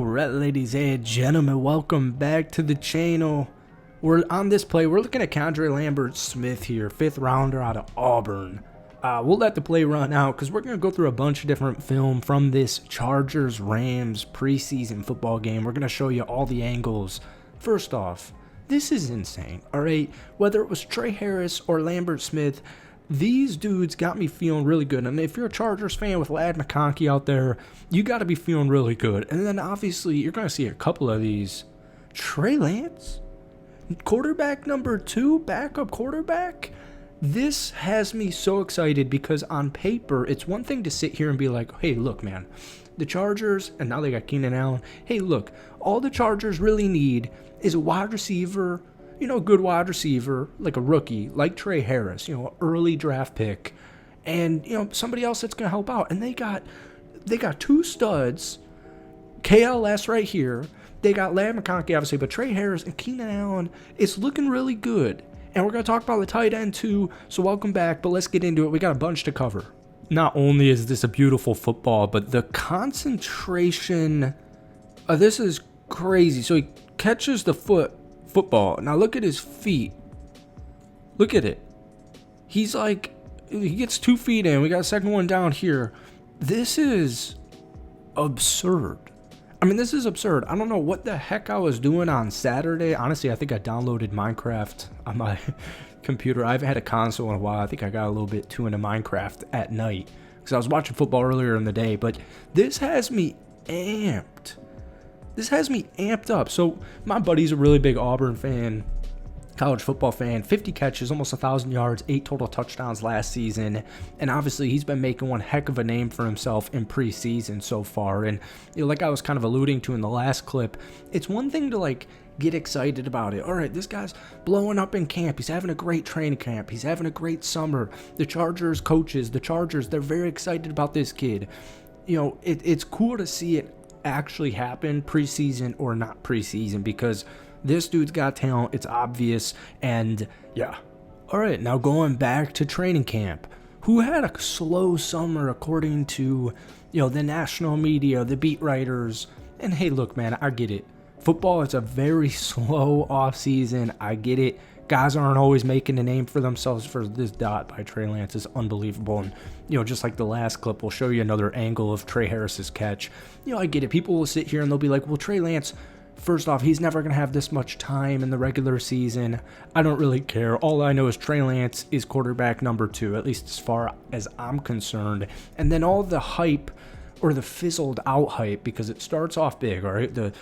Alright, ladies and gentlemen, welcome back to the channel. We're on this play. We're looking at Keandre Lambert-Smith here, 5th rounder out of Auburn. We'll let the play run out because we're going to go through a bunch of different film from this Chargers-Rams preseason football game. We're going to show you all the angles. First off, this is insane, alright? Whether it was Tre Harris or Lambert-Smith, these dudes got me feeling really good. And if you're a Chargers fan with Ladd McConkey out there, you got to be feeling really good. And then obviously you're going to see a couple of these. Trey Lance, quarterback number 2, backup quarterback. This has me so excited because on paper, it's one thing to sit here and be like, hey, look, man, the Chargers, and now they got Keenan Allen. Hey, look, all the Chargers really need is a wide receiver, good wide receiver, like a rookie, like Tre Harris, early draft pick, and, somebody else that's going to help out. And they got 2 studs, KLS right here. They got Ladd McConkey, obviously, but Tre Harris and Keenan Allen, it's looking really good. And we're going to talk about the tight end too, so welcome back, but let's get into it. We got a bunch to cover. Not only is this a beautiful football, but the concentration, this is crazy. So he catches the football. Now look at his feet. Look at it. He's like, he gets 2 feet in. We got a second one down here. This is absurd. I mean, this is absurd. I don't know what the heck I was doing on Saturday. Honestly, I think I downloaded Minecraft on my computer. I haven't had a console in a while. I think I got a little bit too into Minecraft at night because I was watching football earlier in the day. But this has me amped. This has me amped up. So my buddy's a really big Auburn fan, college football fan. 50 catches, almost 1,000 yards, 8 total touchdowns last season. And obviously he's been making one heck of a name for himself in preseason so far. And like I was kind of alluding to in the last clip, it's one thing to get excited about it. All right, this guy's blowing up in camp. He's having a great training camp. He's having a great summer. The Chargers coaches, they're very excited about this kid. It's cool to see it actually happen, preseason or not preseason, because this dude's got talent. It's obvious. And yeah. All right, now going back to training camp, who had a slow summer according to the national media, the beat writers. And hey, look, man, I get it. Football is a very slow off season. I get it. Guys aren't always making a name for themselves. For this dot by Trey Lance is unbelievable. And, just like the last clip, we'll show you another angle of Tre Harris's catch. I get it. People will sit here and they'll be like, well, Trey Lance, first off, he's never going to have this much time in the regular season. I don't really care. All I know is Trey Lance is quarterback number 2, at least as far as I'm concerned. And then all the hype, or the fizzled out hype, because it starts off big, all right? The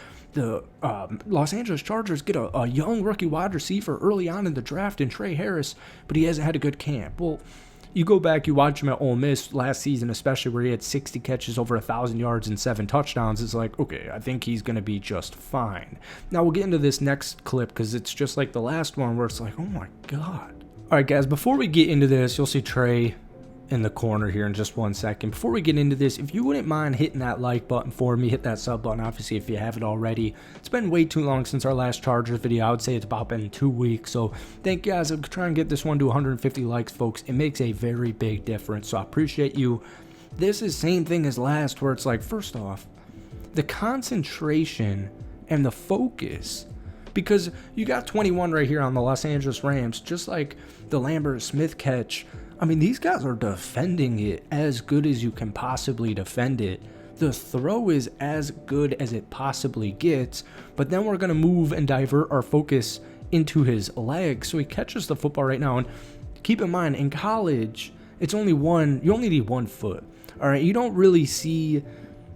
Los Angeles Chargers get a young rookie wide receiver early on in the draft in Tre Harris, but he hasn't had a good camp. Well, you go back, you watch him at Ole Miss last season, especially where he had 60 catches, over 1,000 yards, and 7 touchdowns. It's like, okay, I think he's going to be just fine. Now we'll get into this next clip because it's just like the last one where it's like, oh my God. All right, guys, before we get into this, you'll see Trey in the corner here in just 1 second. Before we get into this, if you wouldn't mind hitting that like button for me, hit that sub button, obviously, if you haven't already. It's been way too long since our last Chargers video. I would say it's about been 2 weeks. So thank you guys. I'm trying to get this one to 150 likes, folks. It makes a very big difference. So I appreciate you. This is same thing as last, where it's like, first off, the concentration and the focus, because you got 21 right here on the Los Angeles Rams, just like the Lambert-Smith catch. I mean, these guys are defending it as good as you can possibly defend it. The throw is as good as it possibly gets, but then we're going to move and divert our focus into his legs. So he catches the football right now. And keep in mind, in college, it's only one, you only need 1 foot. All right, you don't really see,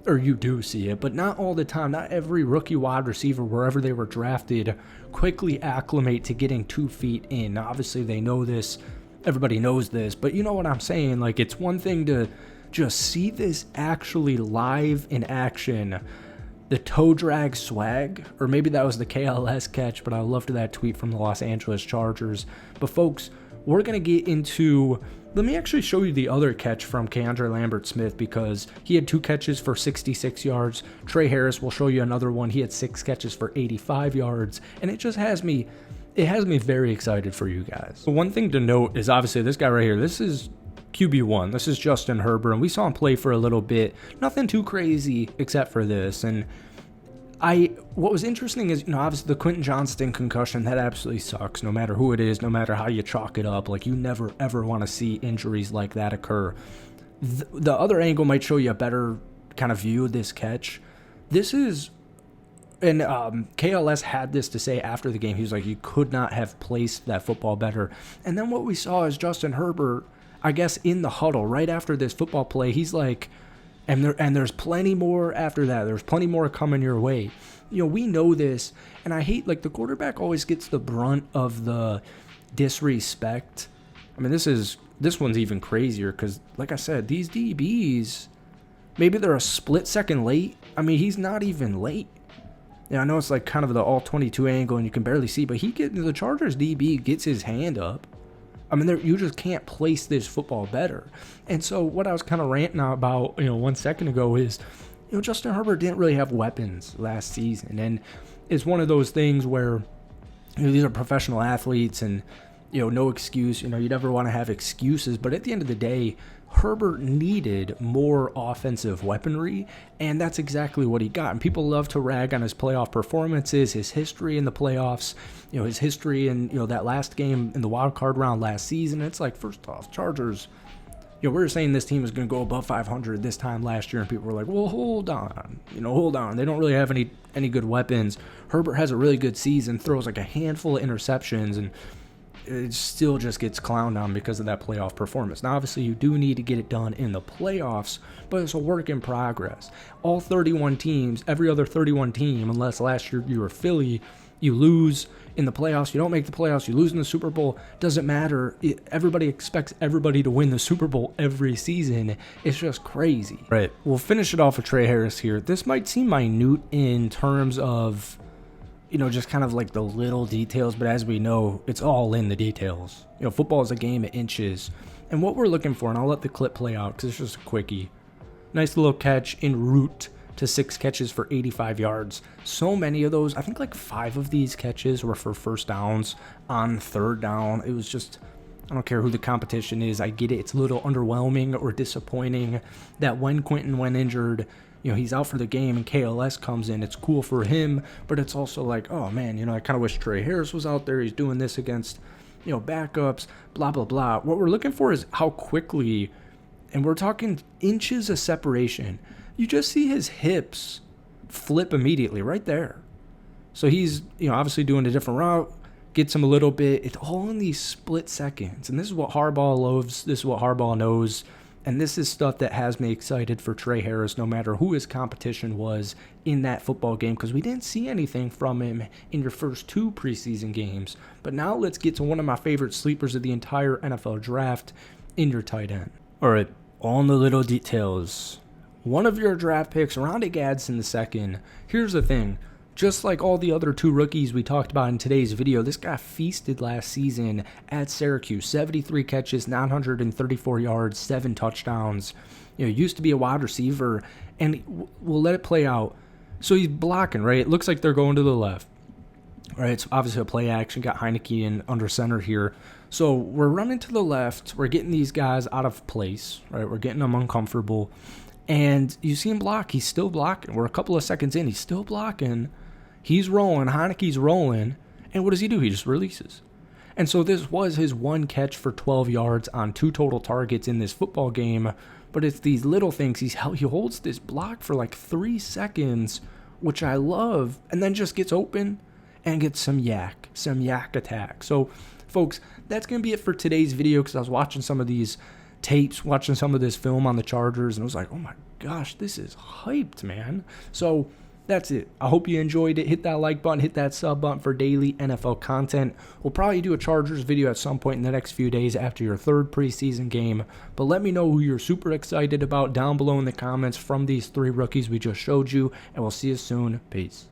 or you do see it, but not all the time. Not every rookie wide receiver, wherever they were drafted, quickly acclimate to getting 2 feet in. Now, obviously, they know this. Everybody knows this, but you know what I'm saying? Like, it's one thing to just see this actually live in action. The toe drag swag, or maybe that was the KLS catch, but I loved that tweet from the Los Angeles Chargers. But folks, we're going to get into, let me actually show you the other catch from Keandre Lambert-Smith, because he had 2 catches for 66 yards. Tre Harris will show you another one. He had 6 catches for 85 yards, and it just has me very excited for you guys. One thing to note is obviously this guy right here, this is QB1. This is Justin Herbert, and we saw him play for a little bit. Nothing too crazy except for this, and What was interesting is, obviously the Quentin Johnston concussion, that absolutely sucks, no matter who it is, no matter how you chalk it up. Like, you never, ever want to see injuries like that occur. The other angle might show you a better kind of view of this catch. This is, and KLS had this to say after the game. He was like, you could not have placed that football better. And then what we saw is Justin Herbert, I guess, in the huddle right after this football play, he's like, and there's plenty more after that. There's plenty more coming your way. We know this, and I hate, like, the quarterback always gets the brunt of the disrespect. I mean, this one's even crazier because, like I said, these DBs, maybe they're a split second late. I mean, he's not even late. I know it's like kind of the all 22 angle and you can barely see, but the Chargers DB gets his hand up. I mean, you just can't place this football better. And so what I was kind of ranting about, 1 second ago is, Justin Herbert didn't really have weapons last season. And it's one of those things where, these are professional athletes and, no excuse. You never want to have excuses. But at the end of the day, Herbert needed more offensive weaponry, and that's exactly what he got. And people love to rag on his playoff performances, his history in the playoffs, his history in, that last game in the wild card round last season. It's like, first off, Chargers, we were saying this team is going to go above 500 this time last year, and people were like, well, hold on. They don't really have any good weapons. Herbert has a really good season, throws like a handful of interceptions, and it still just gets clowned on because of that playoff performance. Now, obviously, you do need to get it done in the playoffs, but it's a work in progress. All 31 teams, every other 31 team, unless last year you were Philly, you lose in the playoffs. You don't make the playoffs. You lose in the Super Bowl. Doesn't matter. Everybody expects everybody to win the Super Bowl every season. It's just crazy. Right. We'll finish it off with Trey Harris here. This might seem minute in terms of, just kind of like the little details, but as we know, it's all in the details. Football is a game of inches. And what we're looking for, and I'll let the clip play out because it's just a quickie. Nice little catch en route to 6 catches for 85 yards. So many of those, I think like 5 of these catches were for first downs on third down. It was just, I don't care who the competition is. I get it. It's a little underwhelming or disappointing that when Quentin went injured, he's out for the game and KLS comes in. It's cool for him, but it's also like, oh man, I kind of wish Trey Harris was out there. He's doing this against, backups, blah, blah, blah. What we're looking for is how quickly, and we're talking inches of separation. You just see his hips flip immediately right there. So he's, obviously doing a different route, gets him a little bit. It's all in these split seconds. And this is what Harbaugh loves. This is what Harbaugh knows. And this is stuff that has me excited for Trey Harris, no matter who his competition was in that football game, because we didn't see anything from him in your first 2 preseason games. But now let's get to one of my favorite sleepers of the entire NFL draft in your tight end. All right, on the little details. One of your draft picks, Rondé Gadsden II. Here's the thing. Just like all the other 2 rookies we talked about in today's video, this guy feasted last season at Syracuse. 73 catches, 934 yards, 7 touchdowns. Used to be a wide receiver, and we'll let it play out. So he's blocking, right? It looks like they're going to the left. All right, it's obviously a play action. Got Heineke in under center here. So we're running to the left. We're getting these guys out of place, right? We're getting them uncomfortable. And you see him block. He's still blocking. We're a couple of seconds in. He's still blocking. He's rolling. Heineke's rolling. And what does he do? He just releases. And so this was his 1 catch for 12 yards on 2 total targets in this football game. But it's these little things. He holds this block for like 3 seconds, which I love, and then just gets open and gets some yak attack. So, folks, that's going to be it for today's video, because I was watching some of these tapes, watching some of this film on the Chargers, and I was like, oh my gosh, this is hyped, man. So that's it. I hope you enjoyed it. Hit that like button, hit that sub button for daily NFL content. We'll probably do a Chargers video at some point in the next few days after your 3rd preseason game. But let me know who you're super excited about down below in the comments from these 3 rookies we just showed you, and we'll see you soon. Peace.